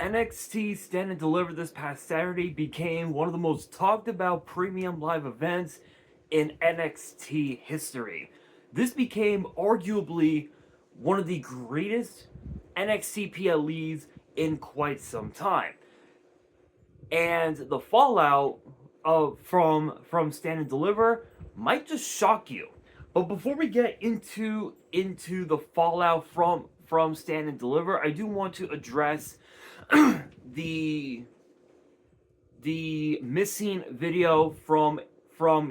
NXT Stand and Deliver this past Saturday became one of the most talked about premium live events in NXT history. This became arguably one of the greatest NXT PLEs in quite some time. And the fallout from Stand and Deliver might just shock you. But before we get into the fallout from Stand and Deliver, I do want to address the missing video from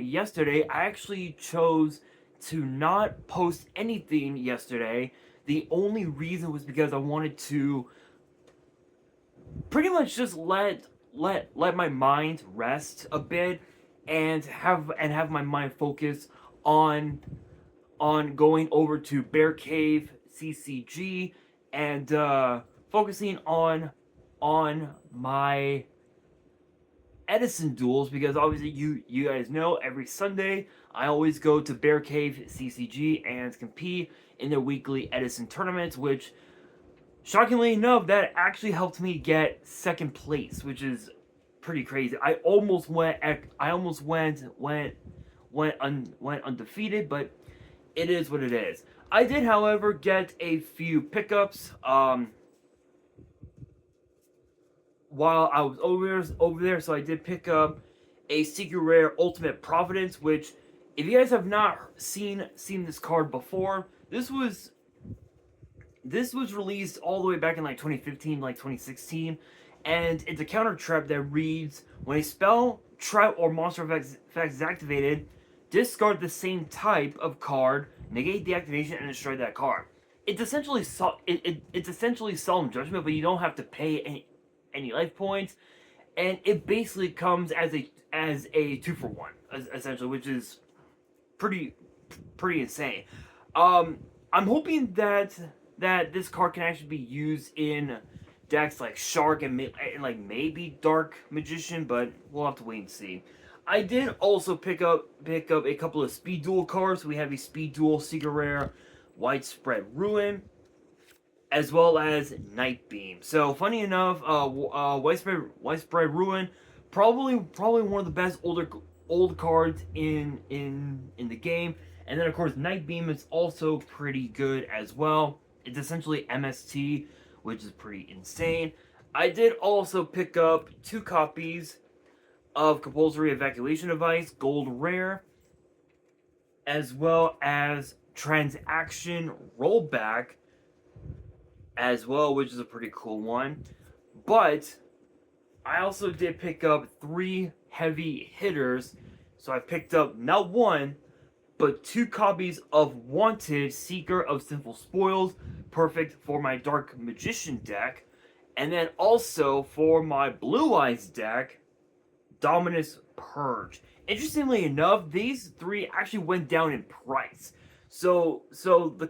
yesterday. I actually chose to not post anything yesterday. The only reason was because I wanted to pretty much just let my mind rest a bit and have my mind focus on going over to Bear Cave CCG and focusing on my Edison duels, because obviously you guys know every Sunday I always go to Bear Cave CCG and compete in their weekly Edison tournaments, which shockingly enough that actually helped me get second place, which is pretty crazy. I almost went undefeated, but it is what it is. I did, however, get a few pickups while I was over there. So I did pick up a Secret Rare Ultimate Providence, which, if you guys have not seen this card before, this was released all the way back in like 2015, like 2016, and it's a counter trap that reads: when a spell, trap, or monster effect is activated, discard the same type of card, negate the activation, and destroy that card. It's essentially Solemn Judgment, but you don't have to pay any life points, and it basically comes as a 2-for-1 essentially, which is pretty insane. I'm hoping that this card can actually be used in decks like Shark and like maybe Dark Magician, but we'll have to wait and see. I did also pick up a couple of Speed Duel cards. We have a Speed Duel Secret Rare Widespread Ruin, as well as Night Beam. So funny enough, Widespread Ruin, probably one of the best old cards in the game. And then of course Night Beam is also pretty good as well. It's essentially MST, which is pretty insane. I did also pick up 2 copies of Compulsory Evacuation Device Gold Rare, as well as Transaction Rollback as well, which is a pretty cool one. But I also did pick up 3 heavy hitters. So I picked up not 1, but 2 copies of Wanted Seeker of Sinful Spoils, perfect for my Dark Magician deck. And then also for my Blue Eyes deck, Dominus Purge. Interestingly enough, these 3 actually went down in price. So the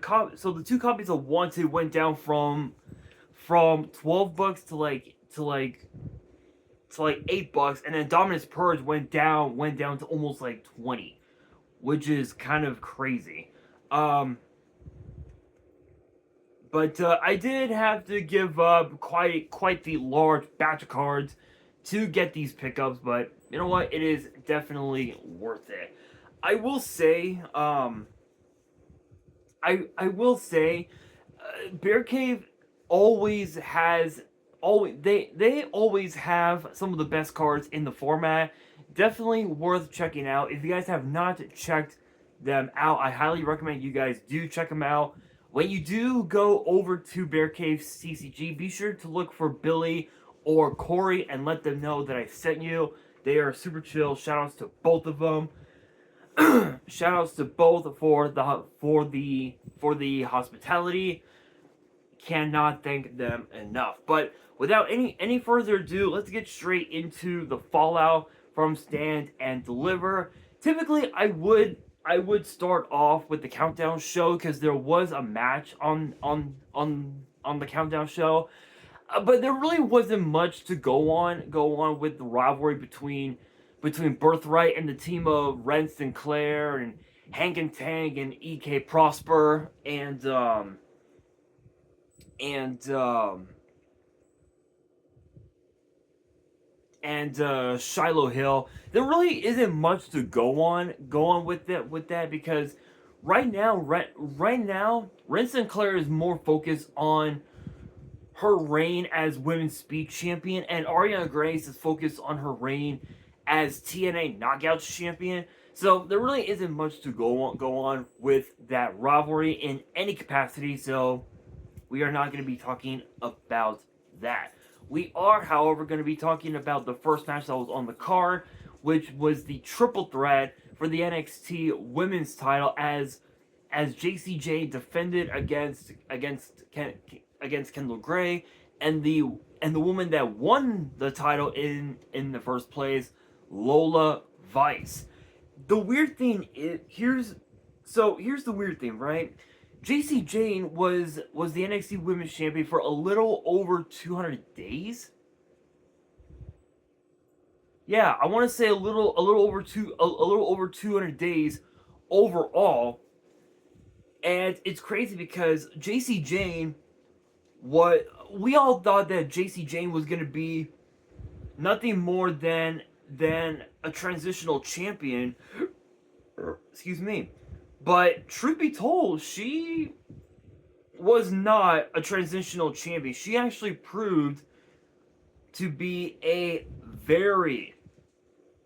2 copies of Wanted went down from $12 to like $8, and then Dominus Purge went down to almost like 20, which is kind of crazy. But I did have to give up quite the large batch of cards to get these pickups, but you know what? It is definitely worth it. I will say, Bear Cave always has they always have some of the best cards in the format. Definitely worth checking out. If you guys have not checked them out, I highly recommend you guys do check them out. When you do go over to Bear Cave CCG, be sure to look for Billy or Corey and let them know that I sent you. They are super chill. Shoutouts to both of them. Shoutouts to both for the hospitality. Cannot thank them enough. But without any further ado, let's get straight into the fallout from Stand and Deliver. Typically, I would start off with the countdown show because there was a match on the countdown show, but there really wasn't much to go on with the rivalry between Birthright and the team of Ren Sinclair and Hank and Tank and EK Prosper and Shiloh Hill. There really isn't much to go on with that because right now, Ren Sinclair is more focused on her reign as Women's Speed Champion, and Ariana Grace is focused on her reign as TNA Knockouts Champion. So there really isn't much to go on with that rivalry in any capacity. So we are not going to be talking about that. We are, however, going to be talking about the first match that was on the card, which was the triple threat for the NXT Women's Title as JCJ defended against Kendall Gray, and the woman that won the title in the first place, Lola Vice. The weird thing is here's the weird thing, right? JC Jane was the NXT Women's Champion for a little over 200 days. Yeah, I want to say a little over 200 days overall. And it's crazy because JC Jane, what we all thought that JC Jane was going to be nothing more than a transitional champion. Excuse me. But truth be told, she was not a transitional champion. She actually proved to be a very,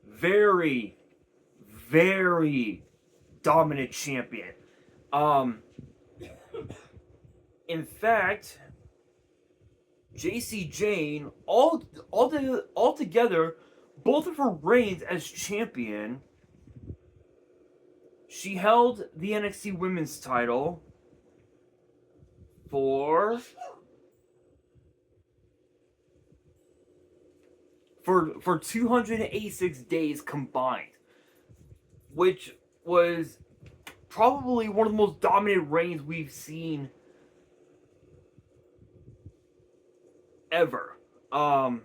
very, very dominant champion. In fact, JC Jane, altogether, both of her reigns as champion, she held the NXT Women's title for 286 days combined, which was probably one of the most dominant reigns we've seen ever. And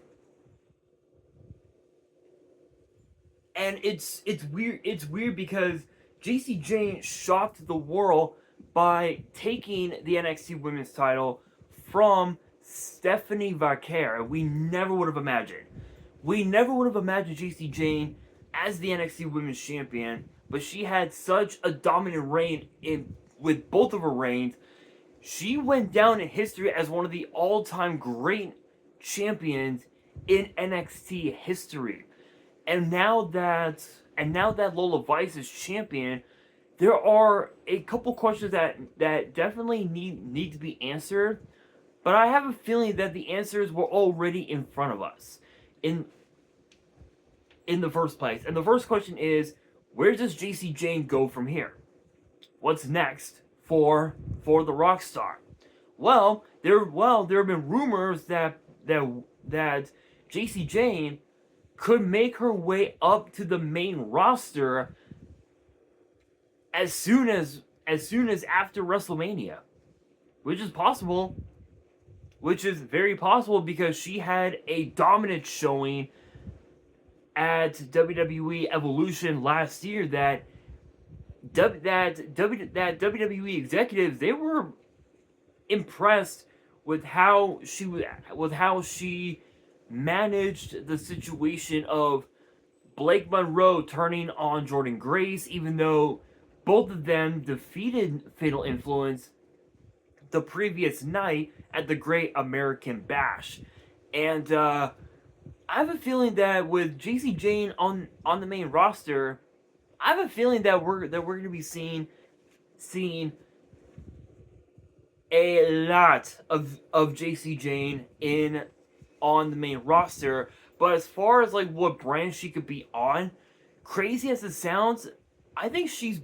it's weird because JC Jane shocked the world by taking the NXT Women's title from Stephanie Vaquer. We never would have imagined. We never would have imagined JC Jane as the NXT Women's Champion, but she had such a dominant reign with both of her reigns. She went down in history as one of the all-time great champions in NXT history. And now that Lola Vice is champion, there are a couple questions that definitely need to be answered. But I have a feeling that the answers were already in front of us in the first place. And the first question is, where does JC Jane go from here? What's next for the Rockstar? Well, there have been rumors that JC Jane could make her way up to the main roster as soon as after WrestleMania, which is possible, which is very possible because she had a dominant showing at WWE Evolution last year that WWE executives, they were impressed with how she managed the situation of Blake Monroe turning on Jordan Grace, even though both of them defeated Fatal Influence the previous night at the Great American Bash. And I have a feeling that with JC Jane on the main roster, I have a feeling that we're going to be seeing a lot of JC Jane on the main roster. But as far as like what brand she could be on, crazy as it sounds, I think she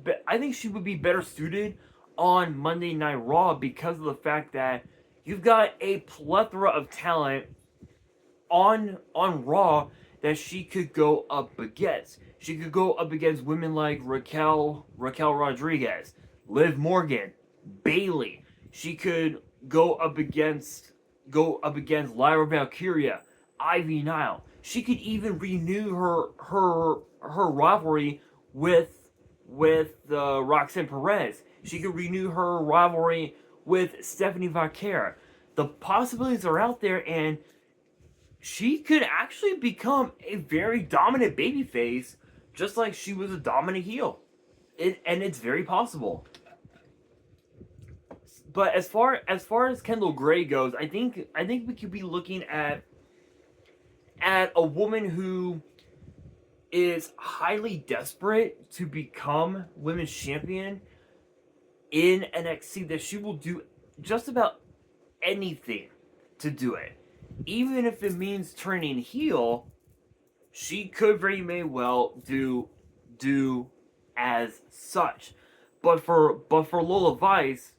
would be better suited on Monday Night Raw because of the fact that you've got a plethora of talent on Raw that she could go up against. She could go up against women like Raquel Rodriguez, Liv Morgan, Bayley. She could go up against Lyra Valkyria, Ivy Nile. She could even renew her rivalry with Roxanne Perez. She could renew her rivalry with Stephanie Vaquer. The possibilities are out there, and she could actually become a very dominant babyface, just like she was a dominant heel. And it's very possible. But as far as Kendall Gray goes, I think we could be looking at a woman who is highly desperate to become women's champion in NXT, that she will do just about anything to do it. Even if it means turning heel, she could very may well do as such. But for Lola Vice,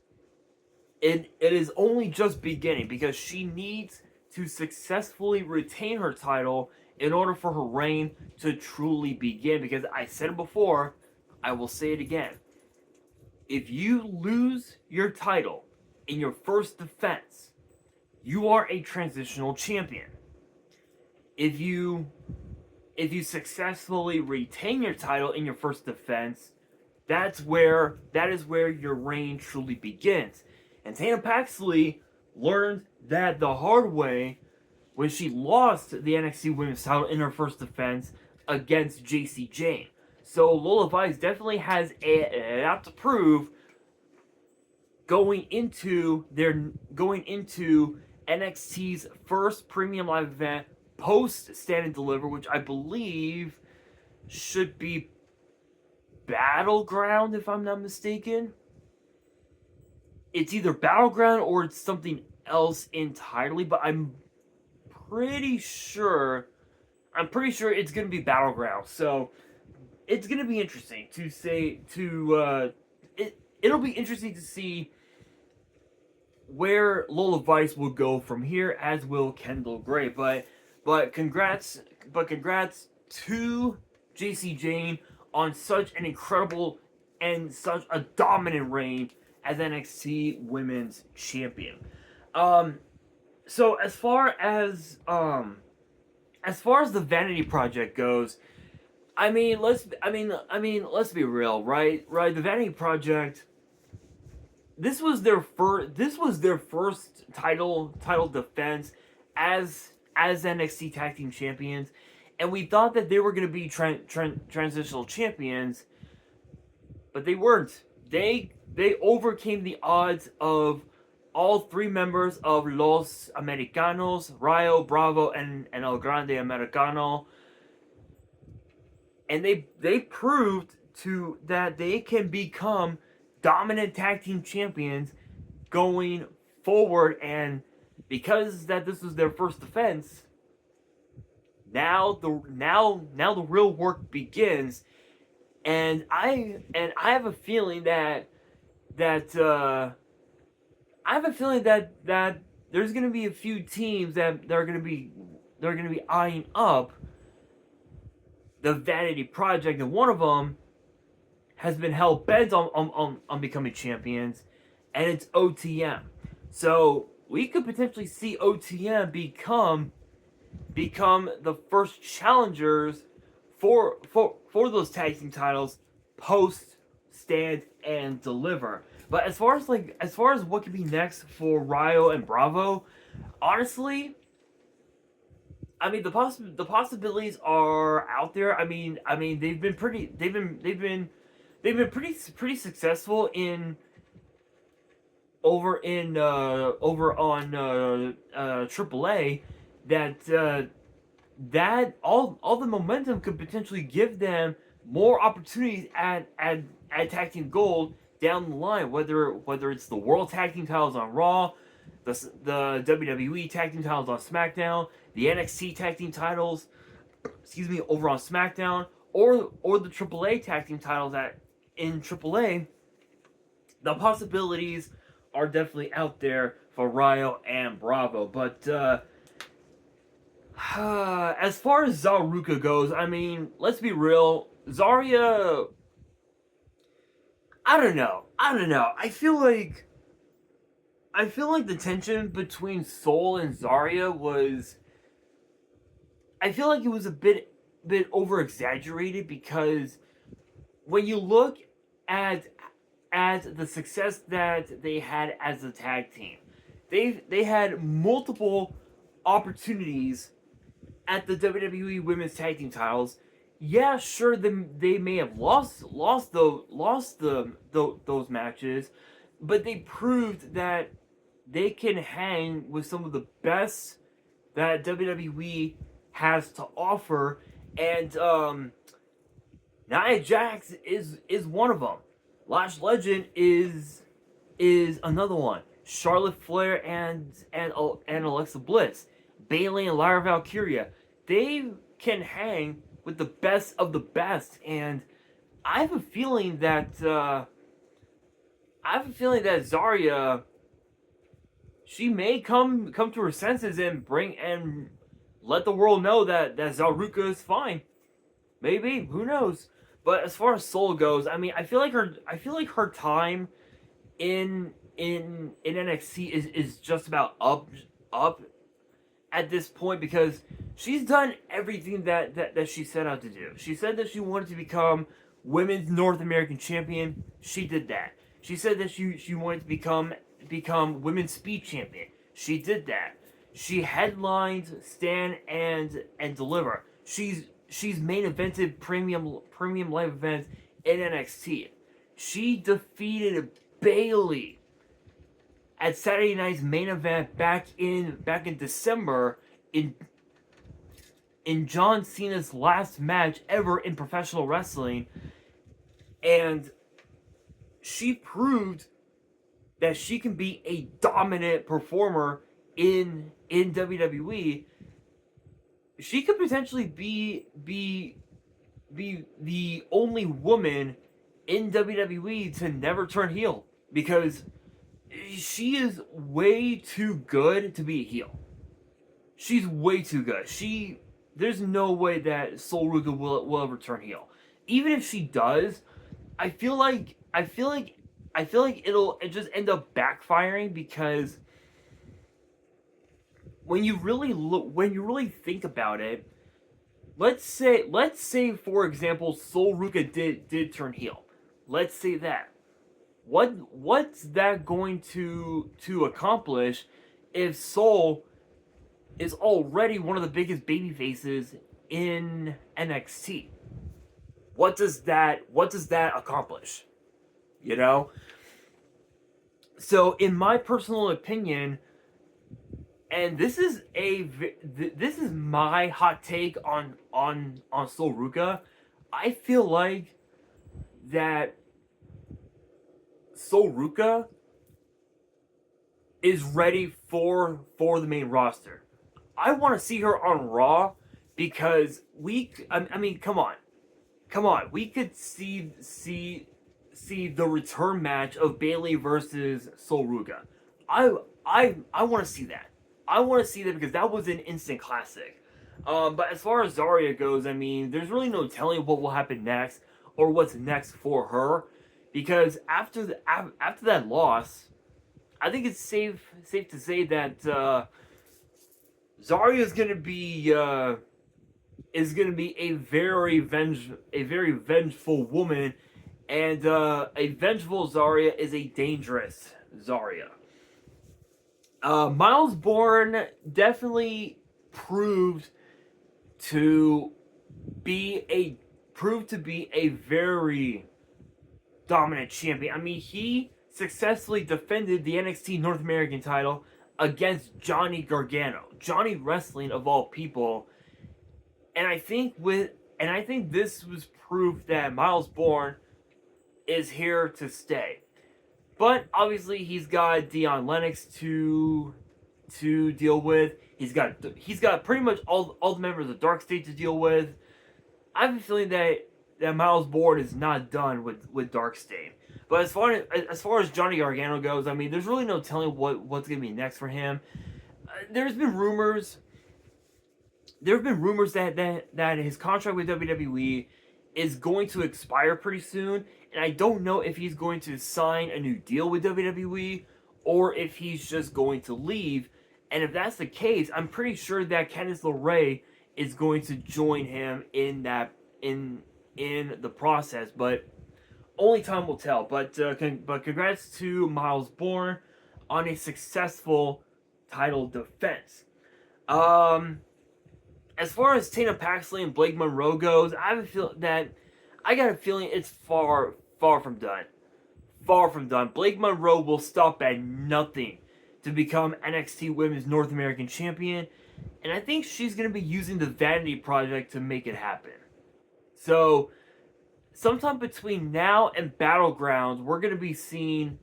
it is only just beginning, because she needs to successfully retain her title in order for her reign to truly begin. Because I said it before, I will say it again. If you lose your title in your first defense, you are a transitional champion. If you successfully retain your title in your first defense, that is where your reign truly begins. And Tana Paxley learned that the hard way when she lost the NXT Women's title in her first defense against JC Jane. So Lola Vice definitely has a lot to prove going into NXT's first premium live event post Stand and Deliver, which I believe should be Battleground, if I'm not mistaken. It's either Battleground or it's something else entirely, but I'm pretty sure it's going to be Battleground. So it's going to be interesting to say it'll be interesting to see where Lola Vice will go from here, as will Kendall Gray. But congrats to JC Jane on such an incredible and such a dominant reign as NXT Women's Champion. So as far as the Vanity Project goes, let's be real, right? The Vanity Project, this was their first title defense as NXT Tag Team Champions, and we thought that they were going to be transitional champions, but they weren't. They overcame the odds of all three members of Los Americanos, Rayo, Bravo, and El Grande Americano, and they proved that they can become dominant tag team champions going forward. And because this was their first defense, now the real work begins. And I have a feeling that there's going to be a few teams that are going to be eyeing up the Vanity Project, and one of them has been hell bent on becoming champions, and it's OTM. So we could potentially see OTM become the first challengers for those tag team titles post Stand and Deliver. But as far as what could be next for Rayo and Bravo, honestly, the possibilities are out there. They've been pretty successful over on AAA. That all the momentum could potentially give them more opportunities at Tag Team Gold down the line, whether it's the World Tag Team titles on Raw, the WWE Tag Team titles on SmackDown, the NXT Tag Team titles, over on SmackDown, or the AAA Tag Team titles in AAA. The possibilities are definitely out there for Rayo and Bravo. But as far as Zaruka goes, let's be real, Zarya, I don't know. I feel like the tension between Soul and Zarya was, I feel like it was a bit over exaggerated, because when you look at the success that they had as a tag team, they had multiple opportunities at the WWE Women's Tag Team titles. Yeah, sure, they may have those matches, but they proved that they can hang with some of the best that WWE has to offer, and Nia Jax is one of them. Lash Legend is another one. Charlotte Flair and Alexa Bliss, Bayley and Lyra Valkyria, they can hang with the best of the best, and I have a feeling that Zarya, she may come to her senses and let the world know that Zaruka is fine. Maybe, who knows? But as far as Soul goes, I mean, I feel like her time in NXT is just about up at this point, because she's done everything that she set out to do. She said that she wanted to become Women's North American Champion. She did that. She said that she wanted to become Women's Speed Champion. She did that. She headlined Stand and Deliver. She's main evented premium live events in NXT. She defeated Bayley at Saturday Night's main event back in December in John Cena's last match ever in professional wrestling, and she proved that she can be a dominant performer in WWE. She could potentially be the only woman in WWE to never turn heel, because she is way too good to be a heel. She's way too good. There's no way that Sol Ruka will ever turn heel. Even if she does, I feel like it'll just end up backfiring, because when you really think about it, let's say for example Sol Ruka did turn heel. Let's say that. What's that going to accomplish if Sol is already one of the biggest baby faces in NXT? What does that accomplish? You know? So in my personal opinion, and this is my hot take on Sol Ruka, I feel like that Sol Ruka is ready for the main roster. I want to see her on Raw, because I mean, come on, we could see the return match of Bayley versus Sol Ruka. I want to see that. I want to see that because that was an instant classic. But as far as Zarya goes, I mean, there's really no telling what will happen next or what's next for her, because after that loss, I think it's safe to say that Zarya is gonna be a very vengeful woman, and a vengeful Zarya is a dangerous Zarya. Miles Bourne definitely proved to be a very dominant champion. I mean, he successfully defended the NXT North American title against Johnny Gargano, Johnny Wrestling of all people. And I think this was proof that Miles Bourne is here to stay. But obviously he's got Dion Lennox to deal with. He's got pretty much all the members of Dark State to deal with. I have a feeling that Miles Bourne is not done with Dark State. But as far as Johnny Gargano goes, I mean, there's really no telling what's gonna be next for him. There have been rumors that his contract with WWE is going to expire pretty soon, and I don't know if he's going to sign a new deal with WWE or if he's just going to leave. And if that's the case, I'm pretty sure that Candice LeRae is going to join him in the process, but only time will tell. But congrats to Miles Bourne on a successful title defense. as far as Tana Paxley and Blake Monroe goes, I got a feeling it's far from done. Far from done. Blake Monroe will stop at nothing to become NXT Women's North American Champion, and I think she's going to be using the Vanity Project to make it happen. So, sometime between now and Battlegrounds, we're going to be seeing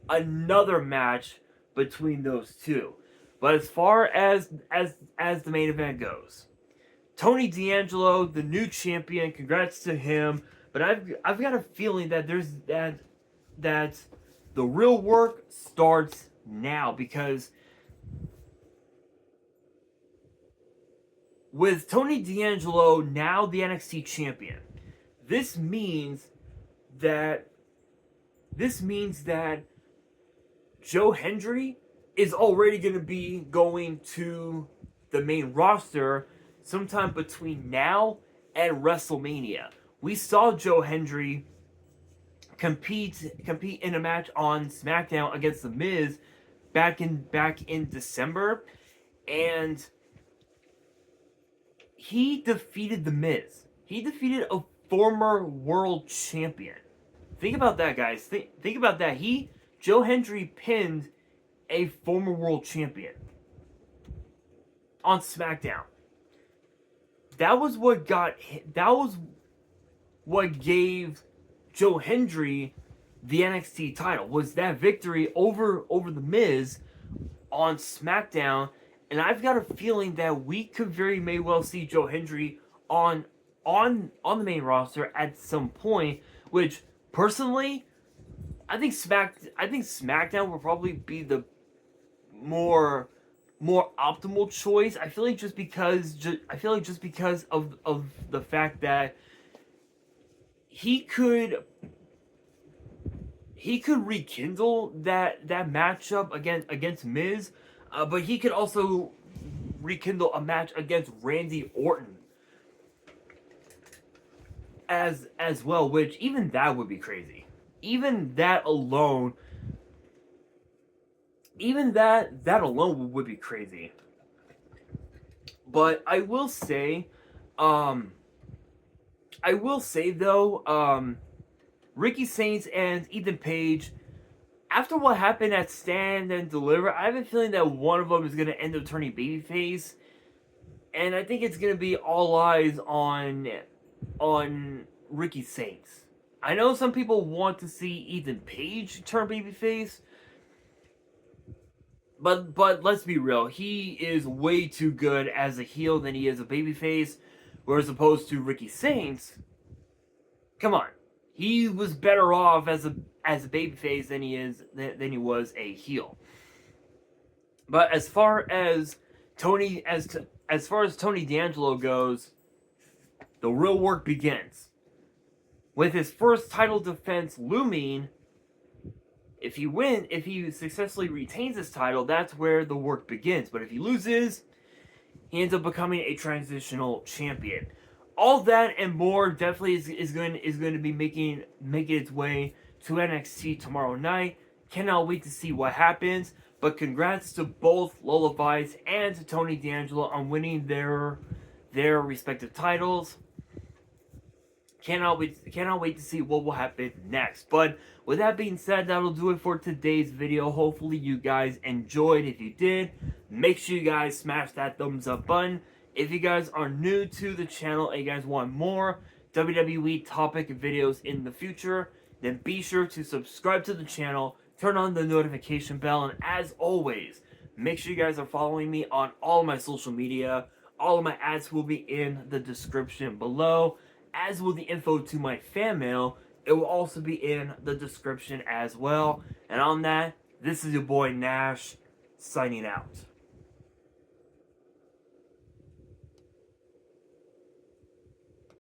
another match between those two. But as far as the main event goes, Tony D'Angelo, the new champion, congrats to him. But I've got a feeling that that the real work starts now, because with Tony D'Angelo now the NXT champion, this means that Joe Hendry is already going to be going to the main roster sometime between now and WrestleMania. We saw Joe Hendry compete in a match on SmackDown against The Miz back in December, and he defeated The Miz. He defeated a former world champion. Think about that, guys. Think about that. Joe Hendry pinned a former world champion on SmackDown. That was what gave Joe Hendry the NXT title, was that victory over The Miz on SmackDown. And I've got a feeling that we could very may well see Joe Hendry on the main roster at some point, which personally I think SmackDown will probably be the more optimal choice. I feel like just because of the fact that he could rekindle that matchup against Miz, but he could also rekindle a match against Randy Orton as well, which even that would be crazy. Even that alone would be crazy. But I will say though, Ricky Saints and Ethan Page, after what happened at Stand and Deliver, I have a feeling that one of them is going to end up turning babyface, and I think it's going to be all eyes on Ricky Saints. I know some people want to see Ethan Page turn babyface, but let's be real, he is way too good as a heel than he is a babyface, whereas opposed to Ricky Saints, come on, he was better off as a babyface than he was a heel. But as far as Tony D'Angelo goes, the real work begins. With his first title defense looming, if he successfully retains his title, that's where the work begins. But if he loses, he ends up becoming a transitional champion. All that and more definitely is going to be making its way to NXT tomorrow night. Cannot wait to see what happens. But congrats to both Lola Vice and to Tony D'Angelo on winning their respective titles. Cannot wait to see what will happen next. But with that being said, that'll do it for today's video. Hopefully you guys enjoyed. If you did, make sure you guys smash that thumbs up button. If you guys are new to the channel and you guys want more WWE topic videos in the future, then be sure to subscribe to the channel, turn on the notification bell, and as always, make sure you guys are following me on all of my social media. All of my ads will be in the description below, as will the info to my fan mail. It will also be in the description as well. And on that, this is your boy Nash, signing out.